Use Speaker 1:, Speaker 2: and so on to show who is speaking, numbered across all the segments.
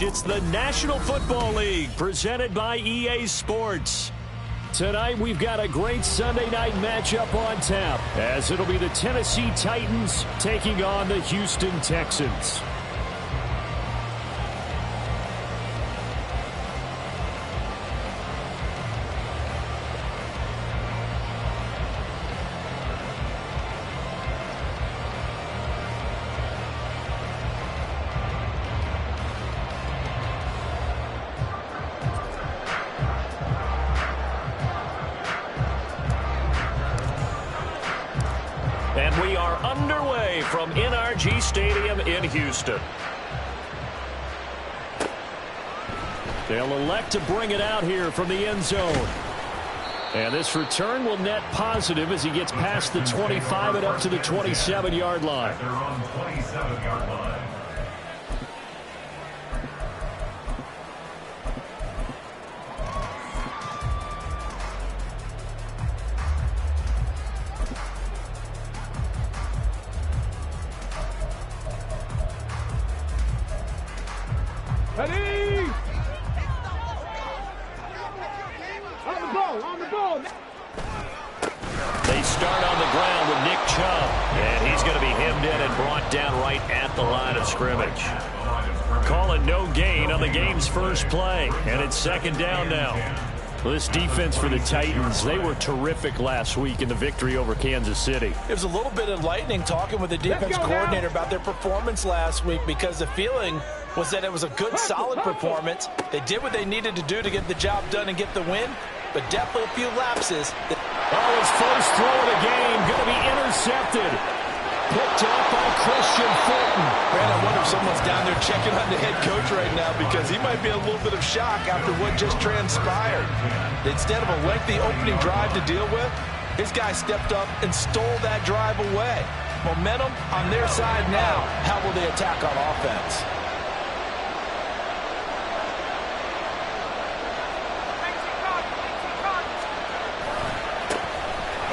Speaker 1: It's the National Football League presented by EA Sports. Tonight we've got a great Sunday night matchup on tap, as it'll be the Tennessee Titans taking on the Houston Texans. And we are underway from NRG Stadium in Houston. They'll elect to bring it out here from the end zone. And this return will net positive as he gets past the 25 and up to the 27-yard line.
Speaker 2: They're on 27-yard line.
Speaker 1: They start on the ground with Nick Chubb, and he's going to be hemmed in and brought down right at the line of scrimmage. Calling no gain on the game's first play, and it's second down now. Well, this defense for the Titans, they were terrific last week in the victory over Kansas City.
Speaker 3: It was a little bit enlightening talking with the defense coordinator about their performance last week, because the feeling was that it was a good, solid performance. They did what they needed to do to get the job done and get the win, but definitely a few lapses.
Speaker 1: Oh, his first throw of the game going to be intercepted. Picked up by Christian Fulton.
Speaker 3: Man, I wonder if someone's down there checking on the head coach right now, because he might be in a little bit of shock after what just transpired. Instead of a lengthy opening drive to deal with, his guy stepped up and stole that drive away. Momentum on their side now. How will they attack on offense?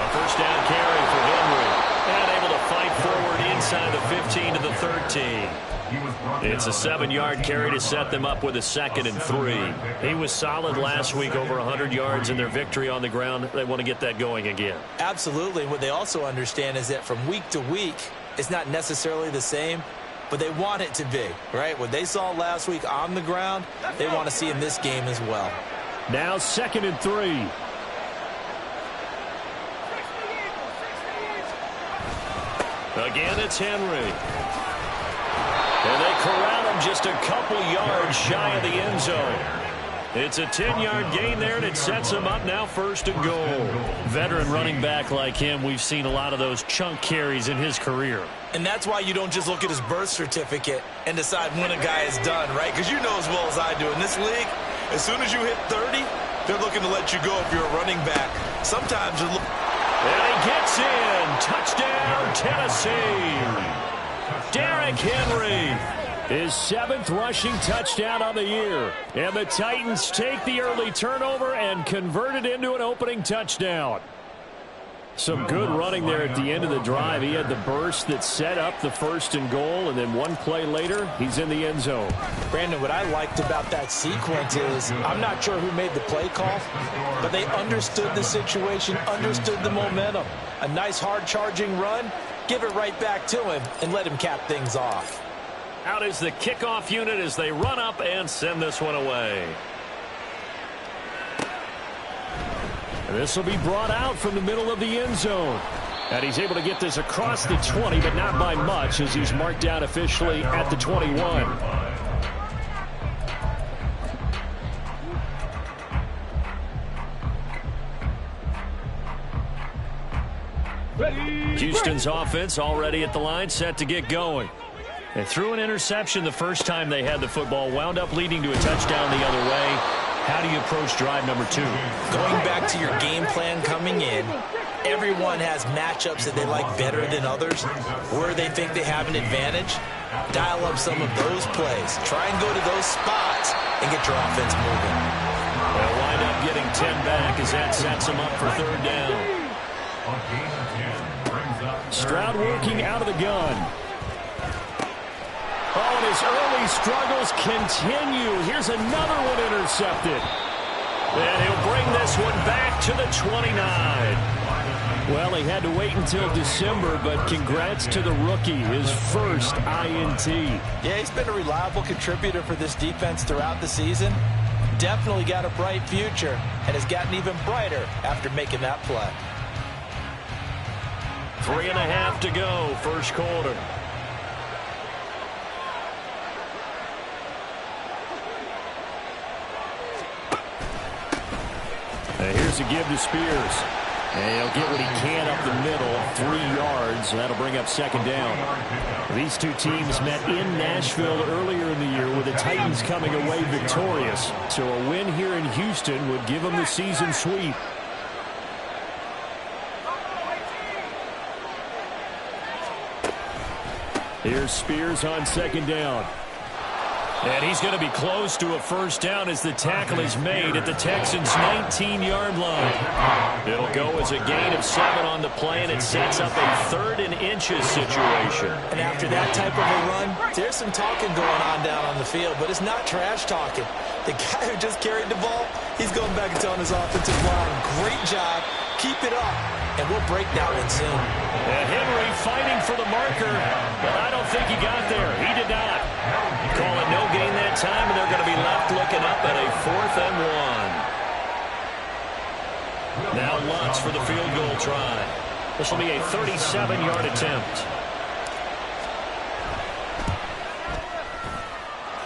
Speaker 1: First down carry for Henry. And able to fight forward inside the 15 to the 13. It's a 7-yard carry to set them up with a 2nd and 3. He was solid last week, over 100 yards in their victory on the ground. They want to get that going again.
Speaker 3: Absolutely. What they also understand is that from week to week, it's not necessarily the same, but they want it to be, right? What they saw last week on the ground, they want to see in this game as well.
Speaker 1: Now 2nd and 3. Again, it's Henry. And they corral him just a couple yards shy of the end zone. It's a 10-yard gain there, and it sets him up now 1st and goal. Veteran running back like him, we've seen a lot of those chunk carries in his career.
Speaker 3: And that's why you don't just look at his birth certificate and decide when a guy is done, right? Because you know as well as I do, in this league, as soon as you hit 30, they're looking to let you go if you're a running back. Sometimes you're looking...
Speaker 1: And he gets in. Touchdown, Tennessee. Derrick Henry, his 7th rushing touchdown on the year. And the Titans take the early turnover and convert it into an opening touchdown. Some good running there at the end of the drive. He had the burst that set up the 1st and goal, and then one play later, he's in the end zone.
Speaker 3: Brandon, what I liked about that sequence is, I'm not sure who made the play call, but they understood the situation, understood the momentum. A nice hard-charging run, give it right back to him, and let him cap things off.
Speaker 1: Out is the kickoff unit as they run up and send this one away. This will be brought out from the middle of the end zone. And he's able to get this across the 20, but not by much, as he's marked down officially at the 21. Houston's offense already at the line, set to get going. They threw an interception the first time they had the football, wound up leading to a touchdown the other way. How do you approach drive number 2?
Speaker 3: Going back to your game plan coming in, everyone has matchups that they like better than others, where they think they have an advantage. Dial up some of those plays. Try and go to those spots and get your offense moving.
Speaker 1: They'll wind up getting 10 back as that sets them up for 3rd down. Stroud working out of the gun. Oh, and his early struggles continue. Here's another one intercepted. And he'll bring this one back to the 29. Well, he had to wait until December, but congrats to the rookie, his first INT.
Speaker 3: Yeah, he's been a reliable contributor for this defense throughout the season. Definitely got a bright future and has gotten even brighter after making that play.
Speaker 1: 3.5 to go, first quarter. And here's a give to Spears. And he'll get what he can up the middle, 3 yards. That'll bring up second down. These two teams met in Nashville earlier in the year with the Titans coming away victorious. So a win here in Houston would give them the season sweep. Here's Spears on second down. And he's going to be close to a first down as the tackle is made at the Texans' 19-yard line. It'll go as a gain of 7 on the play, and it sets up a 3rd and inches situation.
Speaker 3: And after that type of a run, there's some talking going on down on the field, but it's not trash talking. The guy who just carried the ball, he's going back and telling his offensive line, great job, keep it up, and we'll break that one soon.
Speaker 1: And Henry fighting for the marker, but I don't think he got there. He did not. Call it no gain that time, and they're going to be left looking up at a 4th and 1. Now Lutz for the field goal try. This will be a 37-yard attempt.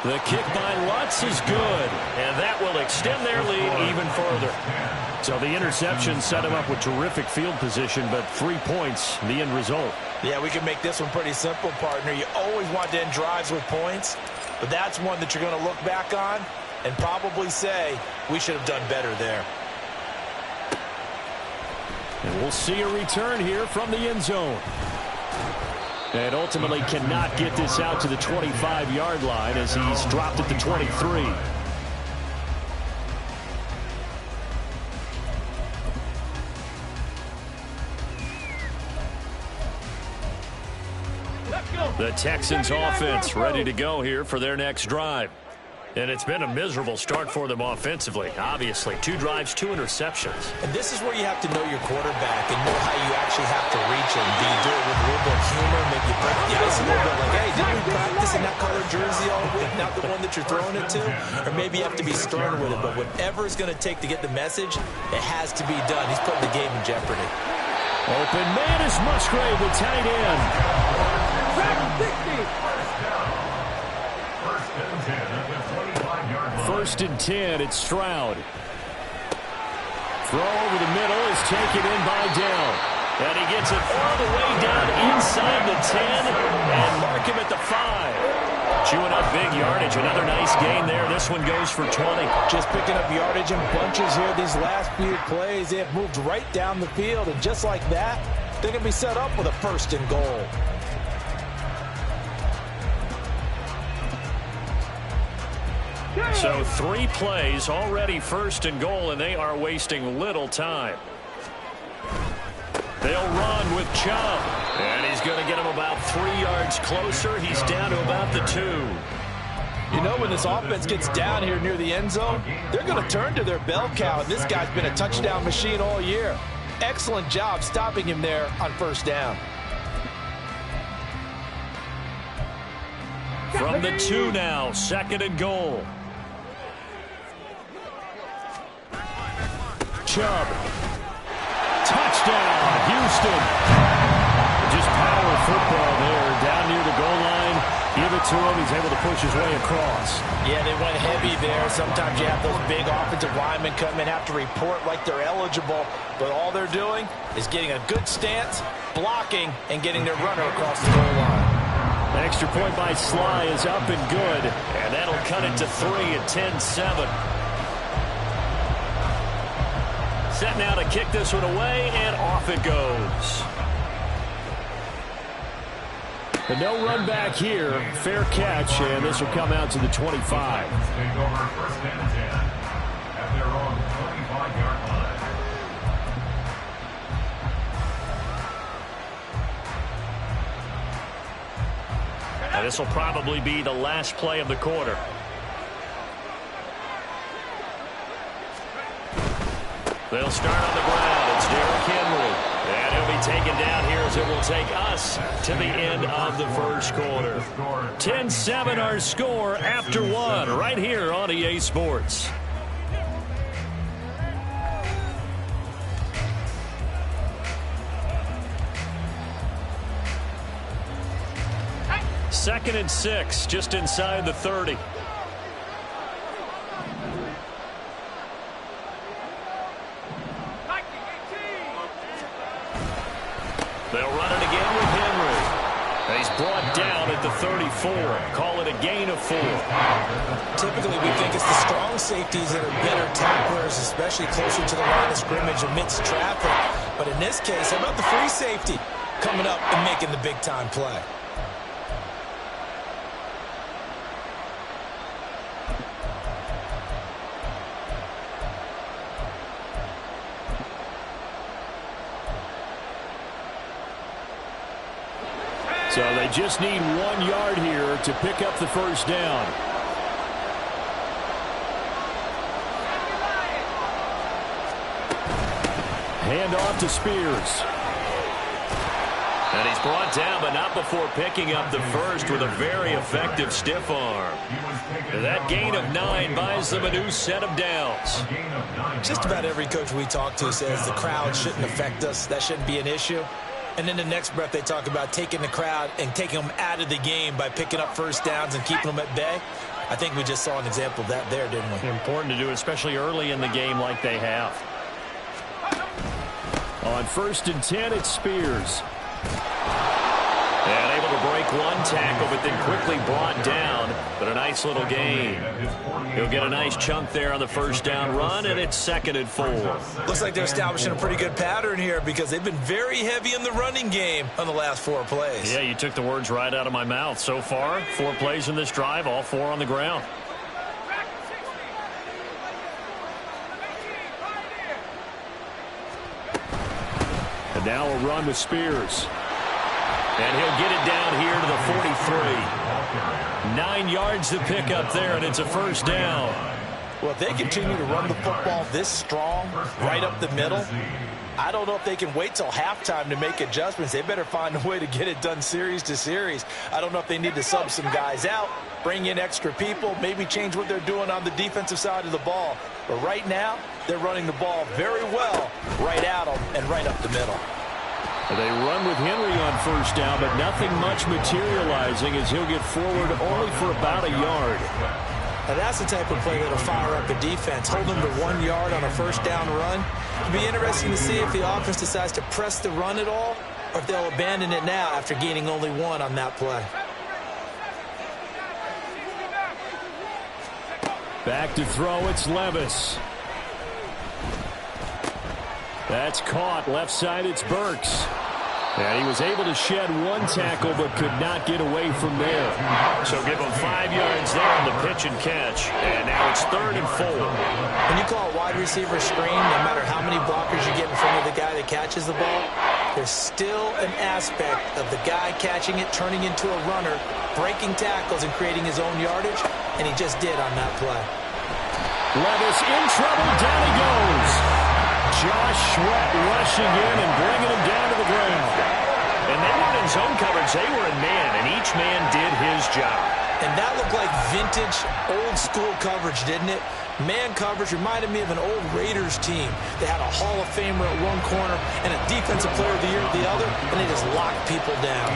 Speaker 1: The kick by Lutz is good, and that will extend their lead even further. So the interception set him up with terrific field position, but 3 points, the end result.
Speaker 3: Yeah, we can make this one pretty simple, partner. You always want to end drives with points, but that's one that you're going to look back on and probably say, we should have done better there.
Speaker 1: And we'll see a return here from the end zone. And ultimately cannot get this out to the 25-yard line as he's dropped at the 23. The Texans offense ready to go here for their next drive. And it's been a miserable start for them offensively, obviously. 2 drives, 2 interceptions.
Speaker 3: And this is where you have to know your quarterback and know how you actually have to reach him. Do you do it with a little bit of humor, maybe you break the ice a little bit like, hey, didn't we practice in that color jersey all week, not the one that you're throwing it to? Or maybe you have to be stern with it, but whatever it's going to take to get the message, it has to be done. He's putting the game in jeopardy.
Speaker 1: Open man is Musgrave, the tight end. First and 10, it's Stroud. Throw over the middle is taken in by Dell. And he gets it all the way down inside the 10 and mark him at the 5. Chewing up big yardage. Another nice gain there. This one goes for 20.
Speaker 3: Just picking up yardage in bunches here. These last few plays, they have moved right down the field. And just like that, they're going to be set up with a 1st and goal.
Speaker 1: So 3 plays, already 1st and goal, and they are wasting little time. They'll run with Chubb. And he's going to get him about 3 yards closer. He's down to about the 2.
Speaker 3: You know, when this offense gets down here near the end zone, they're going to turn to their bell cow. And this guy's been a touchdown machine all year. Excellent job stopping him there on 1st down.
Speaker 1: From the 2 now, 2nd and goal. Chubb. Touchdown, Houston. Just power football there, down near the goal line. Give it to him. He's able to push his way across.
Speaker 3: Yeah, they went heavy there. Sometimes you have those big offensive linemen come in, have to report like they're eligible. But all they're doing is getting a good stance, blocking, and getting their runner across the goal line.
Speaker 1: An extra point by Sly is up and good. And that'll cut it to 3 at 10-7. Set now to kick this one away, and off it goes. But no run back here. Fair catch, and this will come out to the 25.
Speaker 2: Take over 1st and 10 at their own 25-yard line.
Speaker 1: And this will probably be the last play of the quarter. They'll start on the ground. It's Derrick Henry. And he'll be taken down here as it will take us to the end of the first quarter. 10-7 our score after one right here on EA Sports. Second and 6, just inside the 30. They'll run it again with Henry. He's brought down at the 34. Call it a gain of 4.
Speaker 4: Typically, we think it's the strong safeties that are better tacklers, especially closer to the line of scrimmage amidst traffic. But in this case, how about the free safety coming up and making the big-time play?
Speaker 1: So they just need 1 yard here to pick up the first down. Hand off to Spears. And he's brought down, but not before picking up the first with a very effective stiff arm. That gain of 9 buys them a new set of downs.
Speaker 4: Just about every coach we talk to says the crowd shouldn't affect us. That shouldn't be an issue. And in the next breath, they talk about taking the crowd and taking them out of the game by picking up first downs and keeping them at bay. I think we just saw an example of that there, didn't we?
Speaker 1: Important to do, especially early in the game like they have. On 1st and 10, it's Spears. And able to break one tackle, but then quickly brought down. But a nice little gain. He'll get a nice chunk there on the first down run, and it's 2nd and 4.
Speaker 4: Looks like they're establishing a pretty good pattern here because they've been very heavy in the running game on the last 4 plays.
Speaker 1: Yeah, you took the words right out of my mouth. So far, 4 plays in this drive, all 4 on the ground. And now a run with Spears. And he'll get it down here to the 43. 9 yards to pick up there, and it's a first down.
Speaker 4: Well, if they continue to run the football this strong, right up the middle, I don't know if they can wait till halftime to make adjustments. They better find a way to get it done series to series. I don't know if they need to sub some guys out, bring in extra people, maybe change what they're doing on the defensive side of the ball. But right now, they're running the ball very well right at them and right up the middle.
Speaker 1: They run with Henry on first down, but nothing much materializing as he'll get forward only for about a yard.
Speaker 4: Now that's the type of play that'll fire up a defense. Hold them to 1 yard on a first down run. It'll be interesting to see if the offense decides to press the run at all or if they'll abandon it now after gaining only 1 on that play.
Speaker 1: Back to throw, it's Levis. That's caught. Left side, it's Burks. And he was able to shed 1 tackle, but could not get away from there. So give him 5 yards there on the pitch and catch. And now it's 3rd and 4.
Speaker 4: When you call a wide receiver screen, no matter how many blockers you get in front of the guy that catches the ball, there's still an aspect of the guy catching it, turning into a runner, breaking tackles and creating his own yardage, and he just did on that play.
Speaker 1: Levis in trouble. Down he goes. Josh Sweat rushing in and bringing him down to the ground. And they weren't in zone coverage. They were in man, and each man did his job.
Speaker 4: And that looked like vintage, old-school coverage, didn't it? Man coverage reminded me of an old Raiders team. They had a Hall of Famer at one corner and a Defensive Player of the Year at the other, and they just locked people down.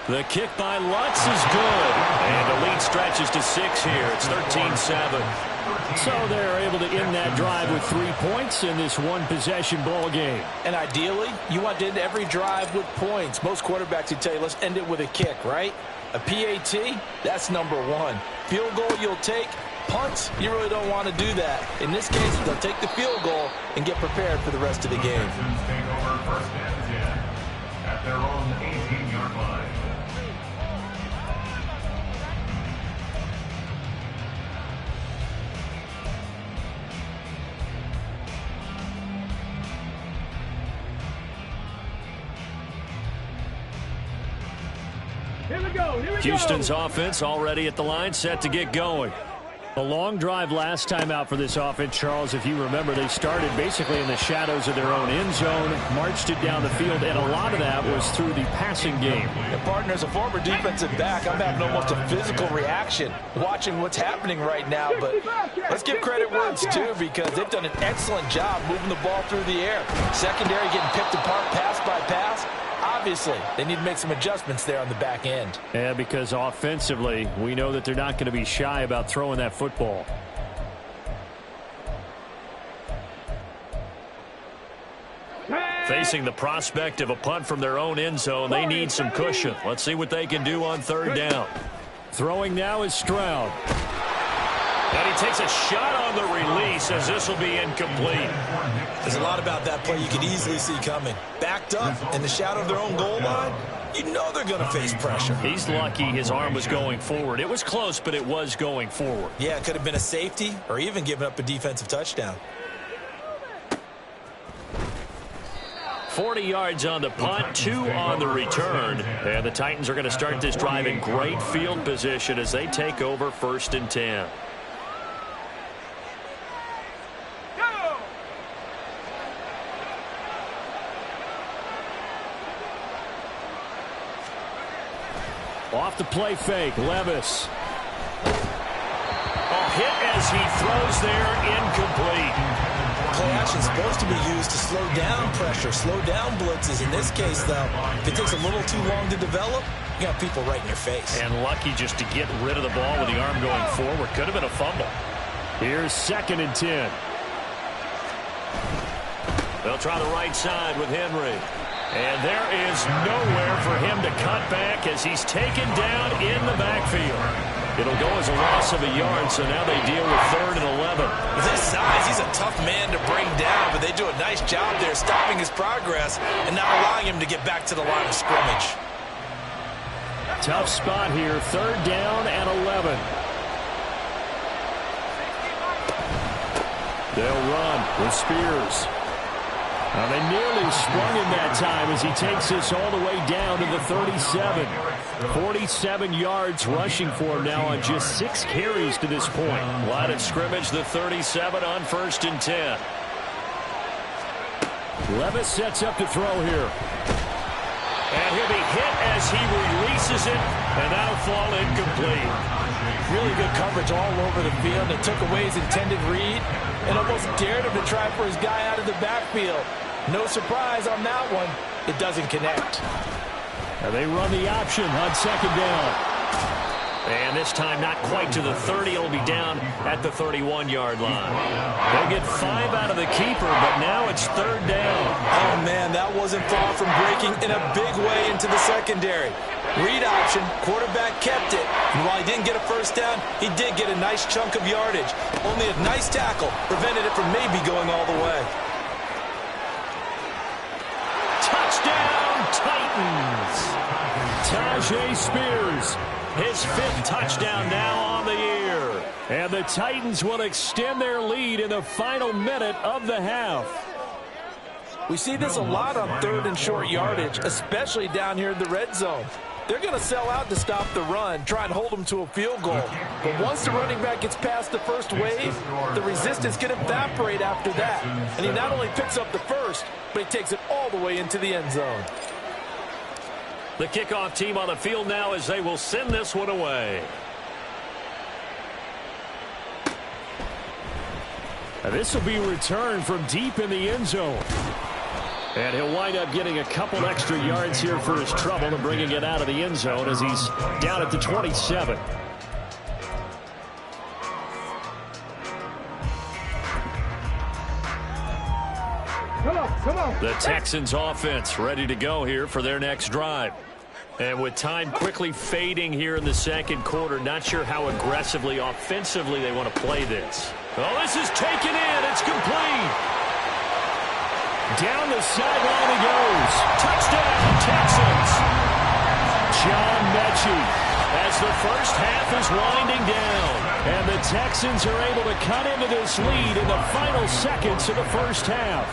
Speaker 1: The kick by Lutz is good. And the lead stretches to 6 here. It's 13-7. So they're able to end that drive with 3 points in this one-possession ball game.
Speaker 4: And ideally, you want to end every drive with points. Most quarterbacks would tell you, let's end it with a kick, right? A PAT, that's number 1. Field goal you'll take. Punts, you really don't want to do that. In this case, they'll take the field goal and get prepared for the rest of the game.
Speaker 2: Take over 1st and 10 at their own 18-yard line.
Speaker 1: Houston's offense already at the line, set to get going. A long drive last time out for this offense, Charles. If you remember, they started basically in the shadows of their own end zone, marched it down the field, and a lot of that was through the passing game.
Speaker 4: And partner, as a former defensive back, I'm having almost a physical reaction watching what's happening right now. But let's give credit where it's due, because they've done an excellent job moving the ball through the air. Secondary getting picked apart pass by pass. Obviously, they need to make some adjustments there on the back end.
Speaker 1: Yeah, because offensively, we know that they're not going to be shy about throwing that football. Facing the prospect of a punt from their own end zone, they need some cushion. Let's see what they can do on third down. Throwing now is Stroud. And he takes a shot on the release, as this will be incomplete.
Speaker 4: There's a lot about that play you could easily see coming. Backed up in the shadow of their own goal line, you know they're going to face pressure.
Speaker 1: He's lucky his arm was going forward. It was close, but it was going forward.
Speaker 4: Yeah, it could have been a safety or even given up a defensive touchdown.
Speaker 1: 40 yards on the punt, 2 on the return. And the Titans are going to start this drive in great field position as they take over 1st and 10. Off the play fake, Levis. A hit as he throws there, incomplete.
Speaker 4: Play action is supposed to be used to slow down pressure, slow down blitzes. In this case, though, if it takes a little too long to develop, you got people right in your face.
Speaker 1: And lucky just to get rid of the ball with the arm going forward. Could have been a fumble. Here's 2nd and 10. They'll try the right side with Henry. And there is nowhere for him to cut back as he's taken down in the backfield. It'll go as a loss of a yard, so now they deal with 3rd and 11.
Speaker 4: With his size, he's a tough man to bring down, but they do a nice job there stopping his progress and not allowing him to get back to the line of scrimmage.
Speaker 1: Tough spot here, 3rd down and 11. They'll run with Spears. Now they nearly sprung him that time as he takes this all the way down to the 37. 47 yards rushing for him now on just 6 carries to this point. Line of scrimmage, the 37 on 1st and 10. Levis sets up to throw here. And he'll be hit as he releases it, and that'll fall incomplete.
Speaker 4: Really good coverage all over the field. It took away his intended read and almost dared him to try for his guy out of the backfield. No surprise on that one. It doesn't connect.
Speaker 1: Now they run the option on 2nd down. And this time not quite to the 30. It'll be down at the 31-yard line. They'll get 5 out of the keeper, but now it's 3rd down.
Speaker 4: Oh, man, that wasn't far from breaking in a big way into the secondary. Read option, quarterback kept it. And while he didn't get a 1st down, he did get a nice chunk of yardage. Only a nice tackle prevented it from maybe going all the way.
Speaker 1: Touchdown, Titans. Tyjae Spears, his 5th touchdown now on the year. And the Titans will extend their lead in the final minute of the half.
Speaker 4: We see this a lot on 3rd and short yardage, especially down here in the red zone. They're going to sell out to stop the run, try and hold them to a field goal. But once the running back gets past the first wave, the resistance can evaporate after that. And he not only picks up the first, but he takes it all the way into the end zone.
Speaker 1: The kickoff team on the field now as they will send this one away. Now this will be returned from deep in the end zone. And he'll wind up getting a couple extra yards here for his trouble and bringing it out of the end zone as he's down at the 27. Come on. The Texans offense ready to go here for their next drive. And with time quickly fading here in the 2nd quarter, not sure how aggressively, offensively they want to play this. Oh, this is taken in. It's complete. Down the sideline he goes. Touchdown, Texans. John Mechie as the first half is winding down. And the Texans are able to cut into this lead in the final seconds of the first half.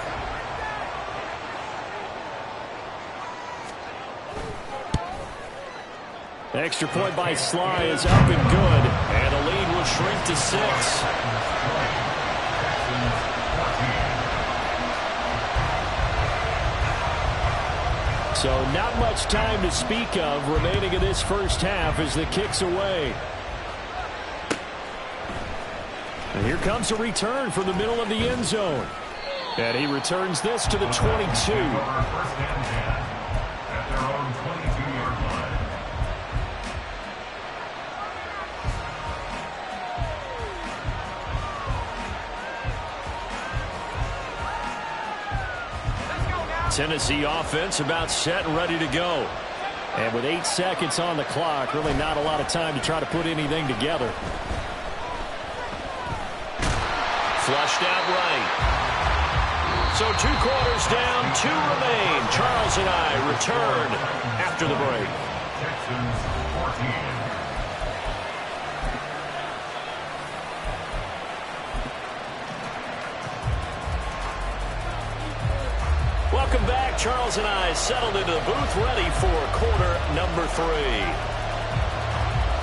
Speaker 1: Extra point by Sly is up and good. And the lead will shrink to 6. So not much time to speak of remaining in this first half as the kick's away. And here comes a return from the middle of the end zone. And he returns this to the 22.
Speaker 2: First and 10 at their own 22-yard line.
Speaker 1: Tennessee offense about set and ready to go. And with 8 seconds on the clock, really not a lot of time to try to put anything together. Flushed out right. So 2 quarters down, 2 remain. Charles and I return after the break.
Speaker 2: Texans 14.
Speaker 1: Welcome back. Charles and I settled into the booth ready for quarter number 3.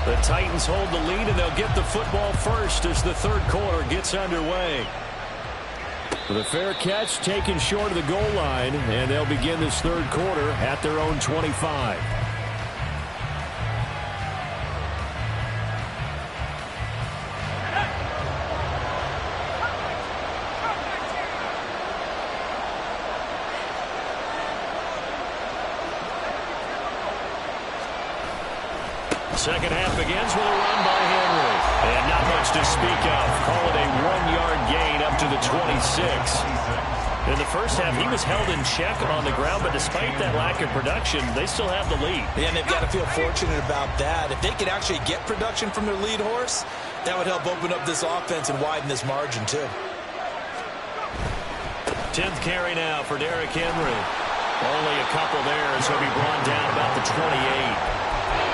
Speaker 1: The Titans hold the lead, and they'll get the football first as the third quarter gets underway. With a fair catch taken short of the goal line, and they'll begin this third quarter at their own 25. Second half begins with a run by Henry. And not much to speak of. Call it a 1-yard gain up to the 26. In the first half, he was held in check on the ground, but despite that lack of production, they still have the lead.
Speaker 4: Yeah, and they've got to feel fortunate about that. If they could actually get production from their lead horse, that would help open up this offense and widen this margin, too.
Speaker 1: 10th carry now for Derrick Henry. Only a couple there as he'll be brought down about the 28.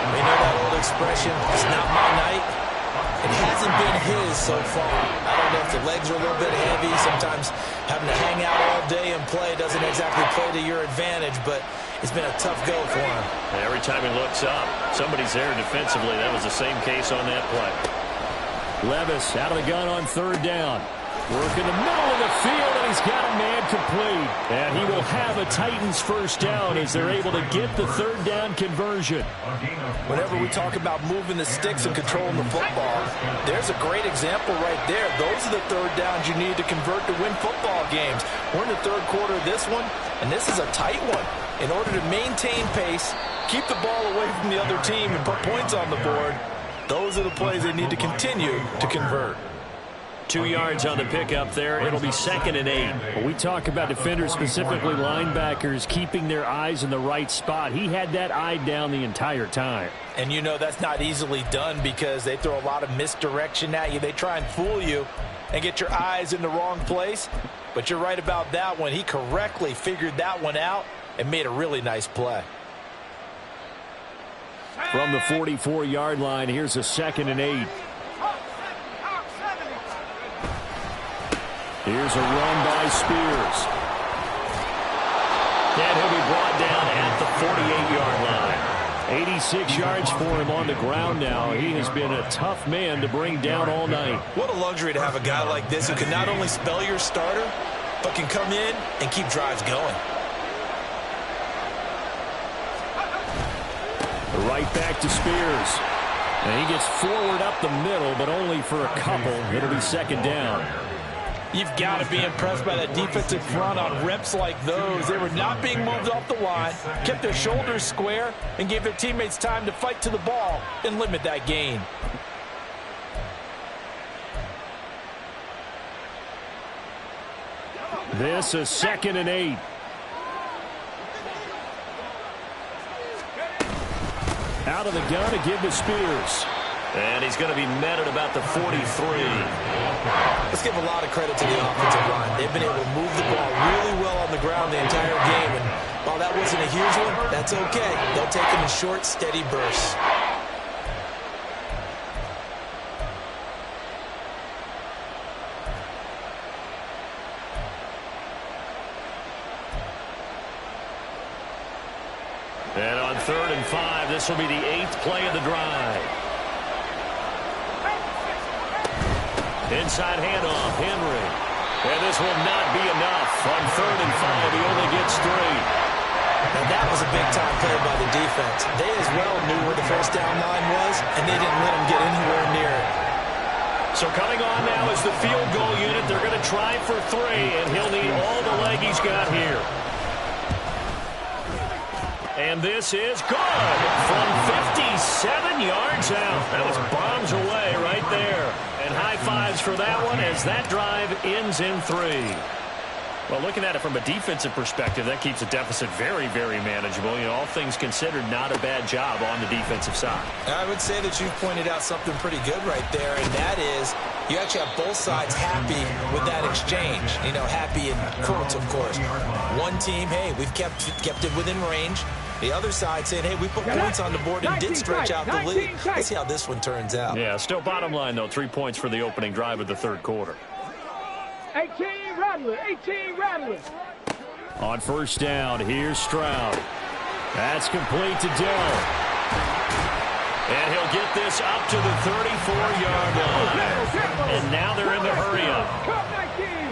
Speaker 4: We know that old expression, it's not my night. It hasn't been his so far. I don't know if the legs are a little bit heavy. Sometimes having to hang out all day and play doesn't exactly play to your advantage, but it's been a tough go for him.
Speaker 1: Every time he looks up, somebody's there defensively. That was the same case on that play. Levis out of the gun on third down. Work in the middle of the field, and he's got a man complete. And he will have a Titans first down as they're able to get the third down conversion.
Speaker 4: Whenever we talk about moving the sticks and controlling the football, there's a great example right there. Those are the third downs you need to convert to win football games. We're in the third quarter of this one, and this is a tight one. In order to maintain pace, keep the ball away from the other team, and put points on the board, those are the plays they need to continue to convert.
Speaker 1: 2 yards on the pickup there. It'll be 2nd and 8. When we talk about defenders, specifically linebackers, keeping their eyes in the right spot, he had that eye down the entire time.
Speaker 4: And you know that's not easily done because they throw a lot of misdirection at you. They try and fool you and get your eyes in the wrong place. But you're right about that one. He correctly figured that one out and made a really nice play.
Speaker 1: From the 44-yard line, here's a 2nd and 8. Here's a run by Spears. And he'll be brought down at the 48-yard line. 86 yards for him on the ground now. He has been a tough man to bring down all night.
Speaker 4: What a luxury to have a guy like this who can not only spell your starter, but can come in and keep drives going.
Speaker 1: Right back to Spears. And he gets forward up the middle, but only for a couple. It'll be 2nd down.
Speaker 4: You've got to be impressed by that defensive front on reps like those. They were not being moved off the line, kept their shoulders square, and gave their teammates time to fight to the ball and limit that gain.
Speaker 1: This is 2nd and 8. Out of the gun to give to Spears. And he's going to be met at about the 43.
Speaker 4: Let's give a lot of credit to the offensive line. They've been able to move the ball really well on the ground the entire game. And while that wasn't a huge one, that's okay. They'll take them in short, steady bursts.
Speaker 1: And on 3rd and 5, this will be the 8th play of the drive. Inside handoff, Henry. And this will not be enough. On 3rd and 5, he only gets 3.
Speaker 4: And that was a big-time play by the defense. They as well knew where the first down line was, and they didn't let him get anywhere near it.
Speaker 1: So coming on now is the field goal unit. They're going to try for 3, and he'll need all the leg he's got here. And this is good from 57 yards out. That was bombs away right there. And high fives for that one as that drive ends in 3. Well, looking at it from a defensive perspective, that keeps the deficit very, very manageable. You know, all things considered, not a bad job on the defensive side.
Speaker 4: I would say that you've pointed out something pretty good right there, and that is you actually have both sides happy with that exchange. You know, happy in quotes, of course. One team, hey, we've kept it within range. The other side saying, hey, we put points on the board and did stretch out the lead. Let's see how this one turns out.
Speaker 1: Yeah, still bottom line, though, 3 points for the opening drive of the 3rd quarter.
Speaker 5: 18 Rattler, 18 Rattler.
Speaker 1: On 1st down, here's Stroud. That's complete to Dell. And he'll get this up to the 34-yard line. And now they're in the hurry-up.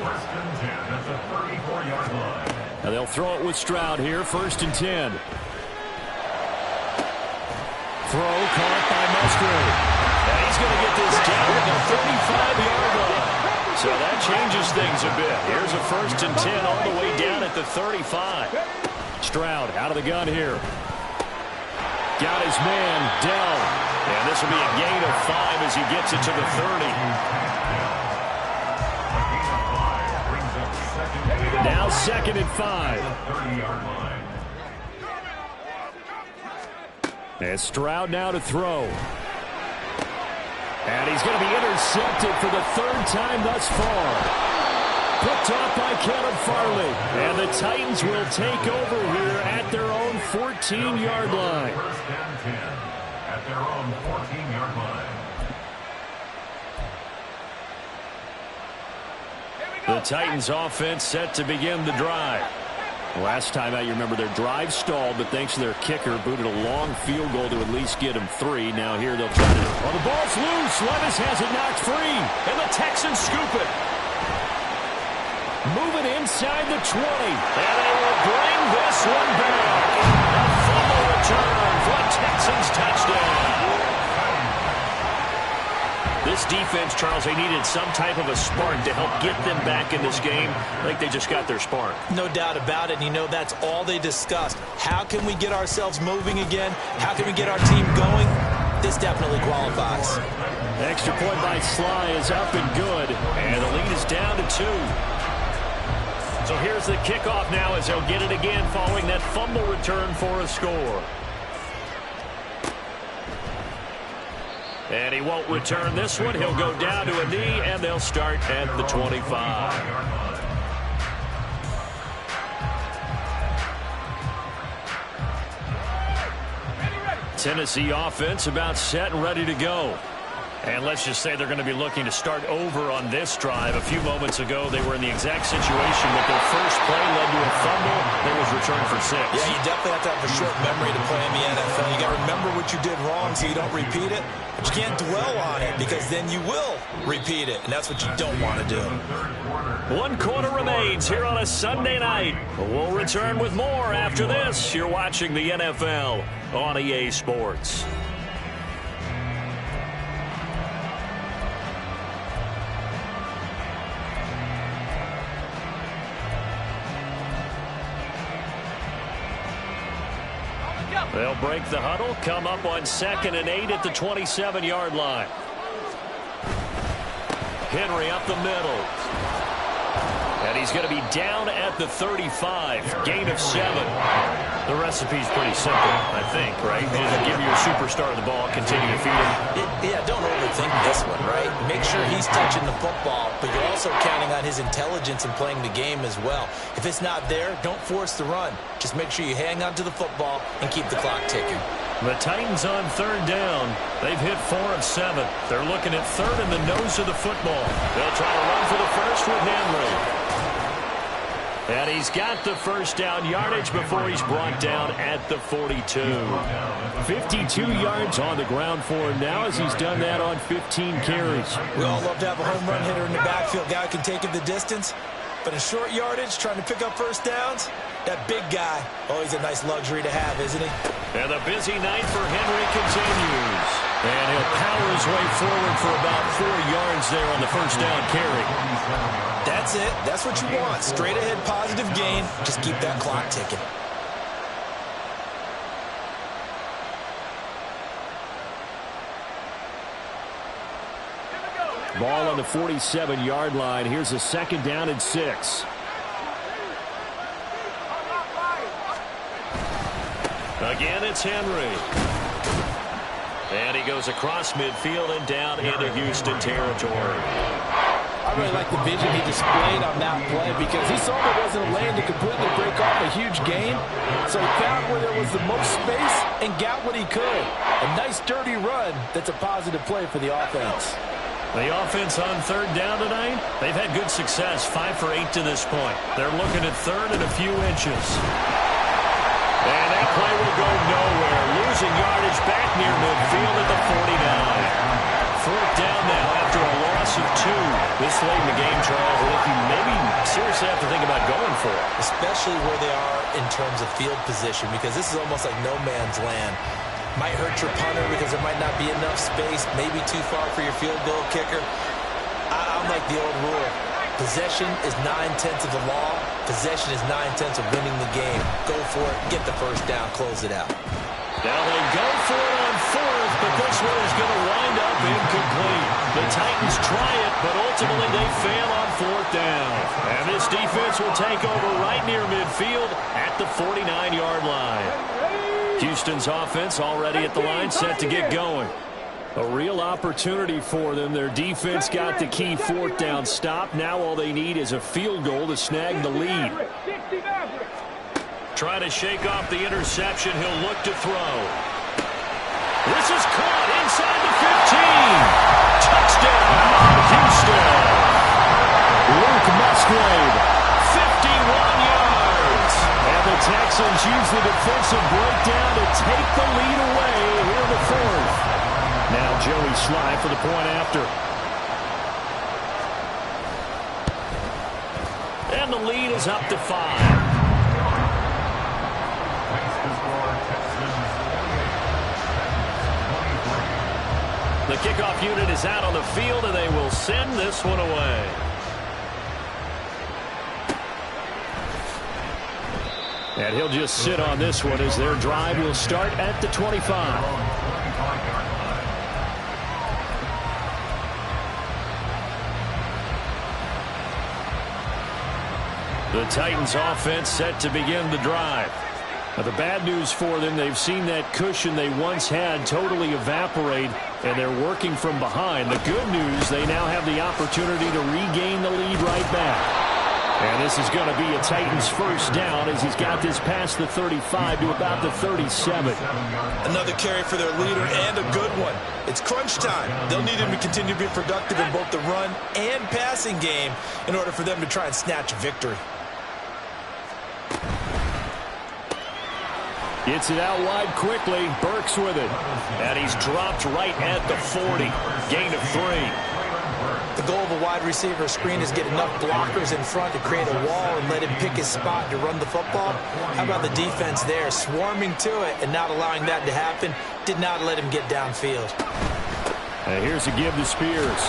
Speaker 2: First and 10 at the 34-yard line.
Speaker 1: Now they'll throw it with Stroud here, 1st and 10. Throw caught by Musgrave. And he's going to get this down to the 35-yard line. So that changes things a bit. Here's a 1st and 10 all the way down at the 35. Stroud out of the gun here. Got his man, Dell. And this will be a gain of 5 as he gets it to the 30. Now 2nd and 5. And Stroud now to throw. And he's going to be intercepted for the 3rd time thus far. Picked off by Caleb Farley. And the Titans will take over here at their own 14-yard line.
Speaker 2: First and 10 at their own 14-yard line.
Speaker 1: The Titans offense set to begin the drive. Last time out, you remember their drive stalled, but thanks to their kicker, booted a long field goal to at least get them 3. Now here they'll try to... Well, the ball's loose. Levis has it knocked free. And the Texans scoop it. Moving inside the 20. And they will bring this one back. A fumble return for a Texans touchdown. This defense, Charles, they needed some type of a spark to help get them back in this game. I think they just got their spark.
Speaker 4: No doubt about it. And you know, that's all they discussed. How can we get ourselves moving again? How can we get our team going? This definitely qualifies.
Speaker 1: Extra point by Sly is up and good. And the lead is down to 2. So here's the kickoff now as they'll get it again following that fumble return for a score. And he won't return this one. He'll go down to a knee, and they'll start at the 25. Tennessee offense about set and ready to go. And let's just say they're going to be looking to start over on this drive. A few moments ago, they were in the exact situation that their first play led to a fumble. They was returned for 6.
Speaker 4: Yeah, you definitely have to have a short memory to play in the NFL. You got to remember what you did wrong so you don't repeat it. But you can't dwell on it because then you will repeat it. And that's what you don't want to do.
Speaker 1: 1 quarter remains here on a Sunday night. We'll return with more after this. You're watching the NFL on EA Sports. They'll break the huddle, come up on 2nd and 8 at the 27-yard line. Henry up the middle. And he's going to be down at the 35. Gain of 7. The recipe's pretty simple, I think, right? Just give your superstar the ball, continue to feed him.
Speaker 4: Yeah, don't overthink this one, right? Make sure he's touching the football, but you're also counting on his intelligence in playing the game as well. If it's not there, don't force the run. Just make sure you hang on to the football and keep the clock ticking.
Speaker 1: The Titans on 3rd down. They've hit 4 of 7. They're looking at 3rd in the nose of the football. They'll try to run for the first with Henry. And he's got the first down yardage before he's brought down at the 42. 52 yards on the ground for him now as he's done that on 15 carries.
Speaker 4: We all love to have a home run hitter in the backfield. Guy who can take it the distance. But in short yardage, trying to pick up first downs, that big guy, always a nice luxury to have, isn't he?
Speaker 1: And the busy night for Henry continues. And he'll power his way forward for about 4 yards there on the first down carry.
Speaker 4: That's it. That's what you want. Straight ahead positive gain. Just keep that clock ticking.
Speaker 1: Ball on the 47-yard line. Here's a 2nd down and 6. Again, it's Henry. And he goes across midfield and down into Houston territory.
Speaker 3: I really like the vision he displayed on that play because he saw there wasn't a lane to completely break off a huge gain. So he found where there was the most space and got what he could. A nice, dirty run that's a positive play for the offense.
Speaker 1: The offense on 3rd down tonight, they've had good success, 5 for 8 to this point. They're looking at 3rd and a few inches. And that play will go nowhere. Losing yardage back near midfield at the 49. 4th down now after a loss of 2. This late in the game, Charles, if you maybe seriously have to think about going for it.
Speaker 4: Especially where they are in terms of field position, because this is almost like no man's land. Might hurt your punter because there might not be enough space, maybe too far for your field goal kicker. I'm like the old rule. Possession is 9/10 of the law. Possession is 9/10 of winning the game. Go for it, get the first down, close it out.
Speaker 1: Now they go for it on 4th, but this one is going to wind up incomplete. The Titans try it, but ultimately they fail on 4th down. And this defense will take over right near midfield at the 49-yard line. Houston's offense already at the line, set to get going. A real opportunity for them. Their defense got the key 4th down stop. Now all they need is a field goal to snag the lead. Trying to shake off the interception. He'll look to throw. This is caught inside the 15. Touchdown, Houston. Luke Musgrave, 51 yards. And the Texans use the defensive breakdown to take the lead away here in the 4th. Now Joey Slye for the point after. And the lead is up to 5. The kickoff unit is out on the field, and they will send this one away. And he'll just sit on this one as their drive will start at the 25. The Titans offense set to begin the drive. Now, the bad news for them, they've seen that cushion they once had totally evaporate, and they're working from behind. The good news, they now have the opportunity to regain the lead right back. And this is going to be a Titans first down as he's got this past the 35 to about the 37.
Speaker 4: Another carry for their leader and a good one. It's crunch time. They'll need him to continue to be productive in both the run and passing game in order for them to try and snatch a victory.
Speaker 1: Gets it out wide quickly. Burks with it. And he's dropped right at the 40. Gain of 3.
Speaker 4: The goal of a wide receiver screen is get enough blockers in front to create a wall and let him pick his spot to run the football. How about the defense there, swarming to it and not allowing that to happen? Did not let him get downfield.
Speaker 1: And here's a give to Spears.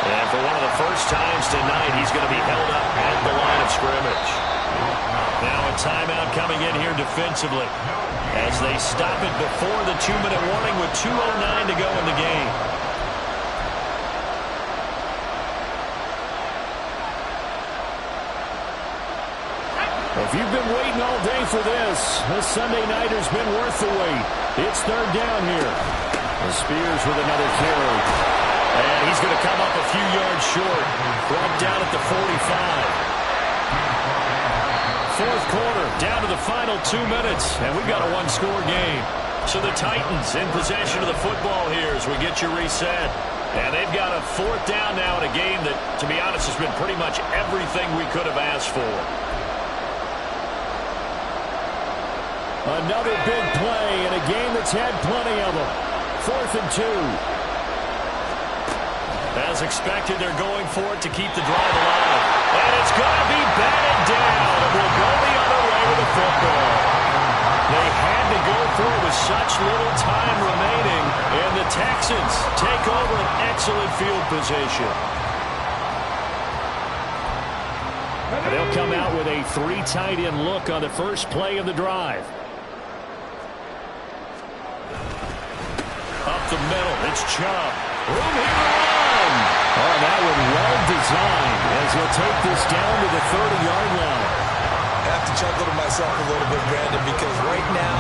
Speaker 1: And for one of the first times tonight, he's going to be held up at the line of scrimmage. Now a timeout coming in here defensively as they stop it before the 2-minute warning with 2:09 to go in the game. If you've been waiting all day for this Sunday nighter's been worth the wait. It's 3rd down here. And Spears with another carry. And he's going to come up a few yards short. Brought down at the 45. 4th quarter, down to the final 2 minutes, and we've got a 1-score game. So the Titans in possession of the football here as we get you reset. And they've got a 4th down now in a game that, to be honest, has been pretty much everything we could have asked for. Another big play in a game that's had plenty of them. 4th and 2. As expected, they're going for it to keep the drive alive. And it's going to be batted down. And we'll go the other way with the football. They had to go for it with such little time remaining. And the Texans take over an excellent field position. And they'll come out with a 3 tight end look on the first play of the drive. Up the middle, it's Chubb. Room here to run. Oh, that one well designed as he'll take this down to the 30-yard line.
Speaker 4: I have to chuckle to myself a little bit, Brandon, because right now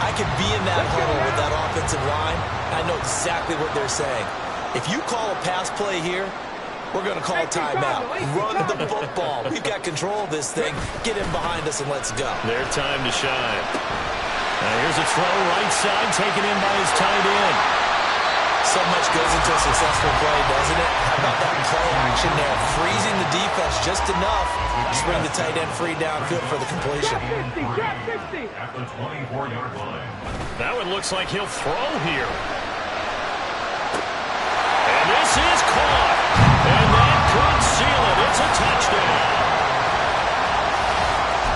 Speaker 4: I could be in that huddle with that offensive line. I know exactly what they're saying. If you call a pass play here, we're going to call a timeout. Run the football. We've got control of this thing. Get him behind us and let's go.
Speaker 1: Their time to shine. Now here's a throw right side taken in by his tight end.
Speaker 4: So much goes into a successful play, doesn't it? How about that play action there? Freezing the defense just enough to bring the tight end free downfield for the completion.
Speaker 5: Trap 60.
Speaker 2: At the 24-yard line.
Speaker 1: That one looks like he'll throw here. And this is caught. And that could seal it. It's a touchdown.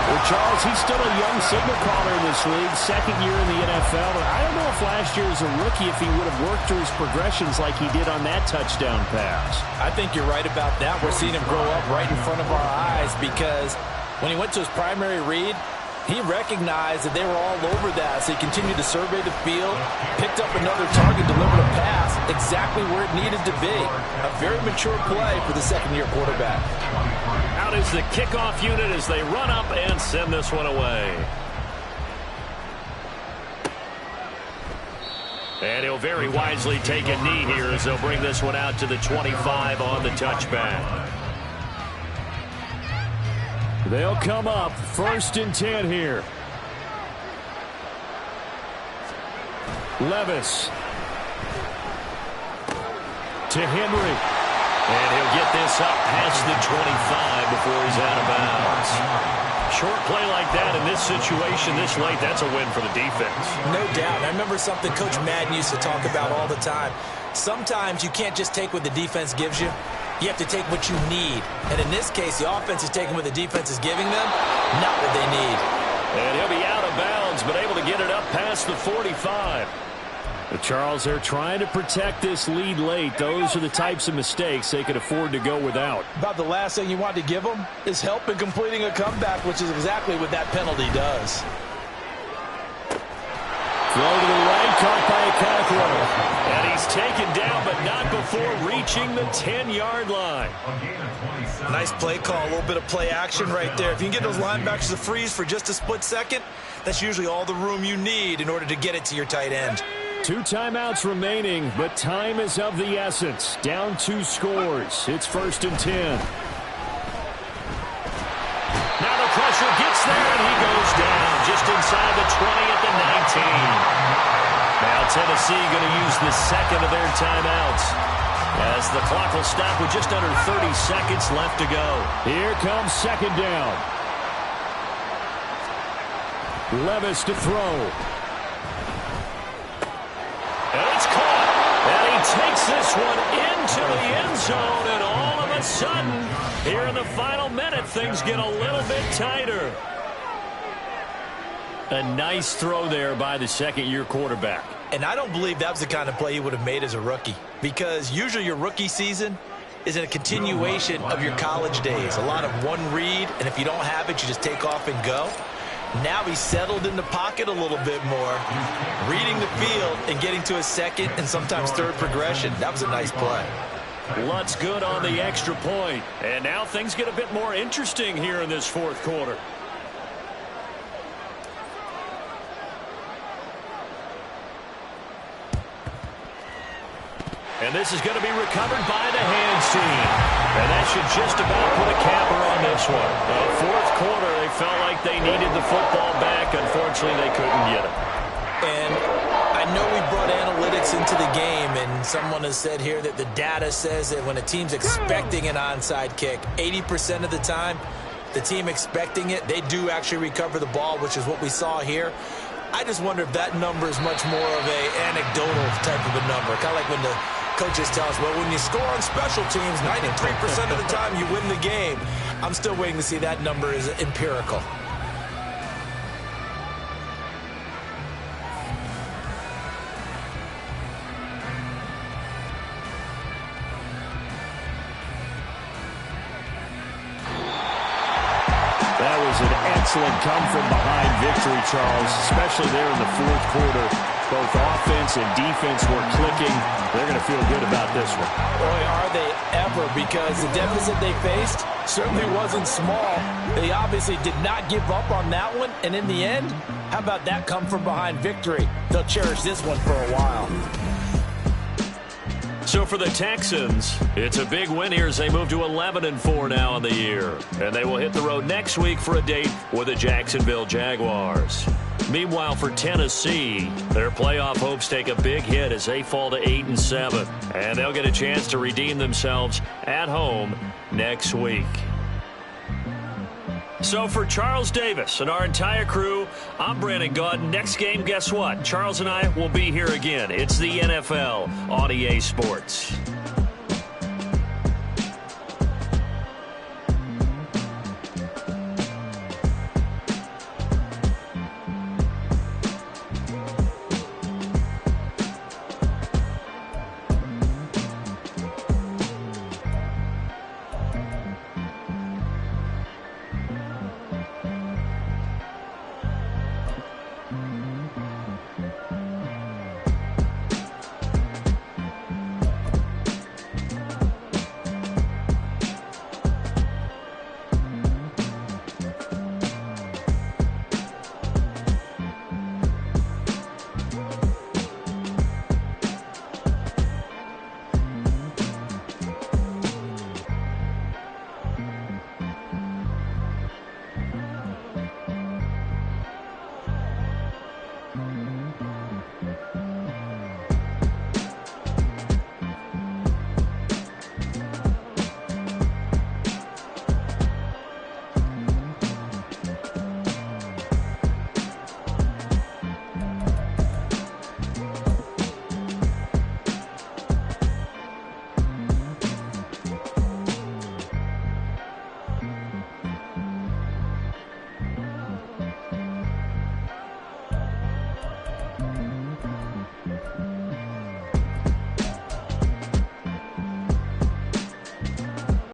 Speaker 1: Well, Charles, he's still a young signal caller in this league, 2nd year in the NFL. And I don't know if last year as a rookie if he would have worked through his progressions like he did on that touchdown pass.
Speaker 4: I think you're right about that. We're seeing him grow up right in front of our eyes because when he went to his primary read, he recognized that they were all over that, so he continued to survey the field, picked up another target, delivered a pass exactly where it needed to be. A very mature play for the 2nd-year quarterback.
Speaker 1: Out is the kickoff unit as they run up and send this one away. And he'll very wisely take a knee here as they'll bring this one out to the 25 on the touchback. They'll come up 1st and 10 here. Levis to Henry. And he'll get this up past the 25 before he's out of bounds. Short play like that in this situation this late, that's a win for the defense.
Speaker 4: No doubt. I remember something Coach Madden used to talk about all the time. Sometimes you can't just take what the defense gives you. You have to take what you need. And in this case, the offense is taking what the defense is giving them, not what they need.
Speaker 1: And he'll be out of bounds, but able to get it up past the 45. But Charles, they're trying to protect this lead late. Those are the types of mistakes they could afford to go without.
Speaker 4: About the last thing you want to give them is help in completing a comeback, which is exactly what that penalty does.
Speaker 1: Throw to the right, caught by Okonkwo. And he's taken down, but not before reaching the 10-yard line.
Speaker 4: Nice play call, a little bit of play action right there. If you can get those linebackers to freeze for just a split second, that's usually all the room you need in order to get it to your tight end.
Speaker 1: 2 timeouts remaining, but time is of the essence. Down 2 scores. It's 1st and 10. Now the pressure gets there, and he goes down just inside the 20 at the 19. Now Tennessee going to use the 2nd of their timeouts as the clock will stop with just under 30 seconds left to go. Here comes 2nd down. Levis to throw. And it's caught. And he takes this one into the end zone, and all of a sudden, here in the final minute, things get a little bit tighter. A nice throw there by the 2nd-year quarterback.
Speaker 4: And I don't believe that was the kind of play he would have made as a rookie, because usually your rookie season is a continuation of your college days. A lot of one read, and if you don't have it, you just take off and go. Now he's settled in the pocket a little bit more, reading the field and getting to a 2nd and sometimes 3rd progression. That was a nice play.
Speaker 1: Lutz good on the extra point. And now things get a bit more interesting here in this 4th quarter. And this is going to be recovered by the hands team. And that should just about put a capper on this one. 4th quarter, they felt like they needed the football back. Unfortunately, they couldn't get it.
Speaker 4: And I know we brought analytics gets into the game, and someone has said here that the data says that when a team's expecting an onside kick, 80% of the time, the team expecting it, they do actually recover the ball, which is what we saw here. I just wonder if that number is much more of an anecdotal type of a number. Kind of like when the coaches tell us, well, when you score on special teams, 93% of the time you win the game. I'm still waiting to see that number is empirical.
Speaker 1: That was an excellent come-from-behind victory, Charles, especially there in the fourth quarter. Both offense and defense were clicking. They're going to feel good about this one.
Speaker 4: Boy, are they ever, because the deficit they faced certainly wasn't small. They obviously did not give up on that one, and in the end, how about that come-from-behind victory? They'll cherish this one for a while.
Speaker 1: So for the Texans, it's a big win here as they move to 11-4 now in the year. And they will hit the road next week for a date with the Jacksonville Jaguars. Meanwhile, for Tennessee, their playoff hopes take a big hit as they fall to 8-7. And they'll get a chance to redeem themselves at home next week. So for Charles Davis and our entire crew, I'm Brandon Gaudin. Next game, guess what? Charles and I will be here again. It's the NFL on EA Sports.